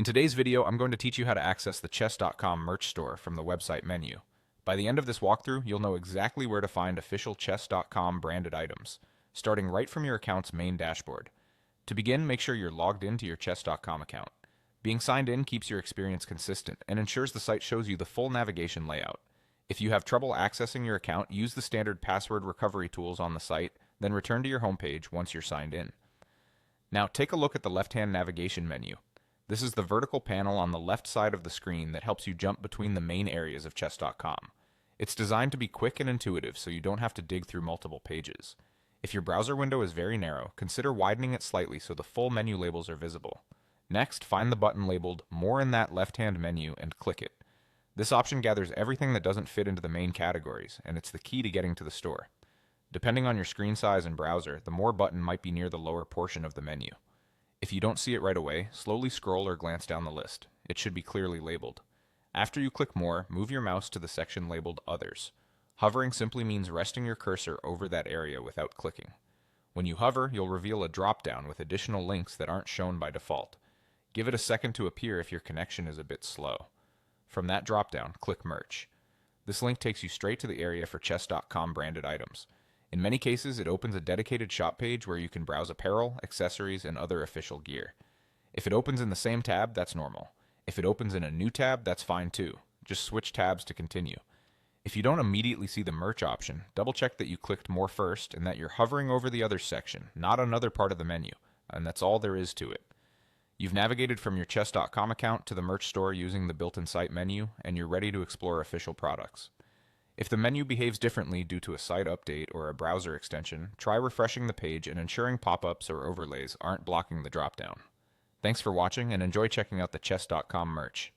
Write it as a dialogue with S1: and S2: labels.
S1: In today's video, I'm going to teach you how to access the Chess.com merch store from the website menu. By the end of this walkthrough, you'll know exactly where to find official Chess.com branded items, starting right from your account's main dashboard. To begin, make sure you're logged into your Chess.com account. Being signed in keeps your experience consistent and ensures the site shows you the full navigation layout. If you have trouble accessing your account, use the standard password recovery tools on the site, then return to your homepage once you're signed in. Now take a look at the left-hand navigation menu. This is the vertical panel on the left side of the screen that helps you jump between the main areas of Chess.com. It's designed to be quick and intuitive so you don't have to dig through multiple pages. If your browser window is very narrow, consider widening it slightly so the full menu labels are visible. Next, find the button labeled More in that left-hand menu and click it. This option gathers everything that doesn't fit into the main categories, and it's the key to getting to the store. Depending on your screen size and browser, the More button might be near the lower portion of the menu. If you don't see it right away, slowly scroll or glance down the list. It should be clearly labeled. After you click More, move your mouse to the section labeled Others. Hovering simply means resting your cursor over that area without clicking. When you hover, you'll reveal a drop-down with additional links that aren't shown by default. Give it a second to appear if your connection is a bit slow. From that drop-down, click Merch. This link takes you straight to the area for Chess.com branded items. In many cases, it opens a dedicated shop page where you can browse apparel, accessories, and other official gear. If it opens in the same tab, that's normal. If it opens in a new tab, that's fine too. Just switch tabs to continue. If you don't immediately see the merch option, double check that you clicked More first and that you're hovering over the Others section, not another part of the menu, and that's all there is to it. You've navigated from your Chess.com account to the merch store using the built-in site menu, and you're ready to explore official products. If the menu behaves differently due to a site update or a browser extension, try refreshing the page and ensuring pop-ups or overlays aren't blocking the drop-down. Thanks for watching and enjoy checking out the Chess.com merch.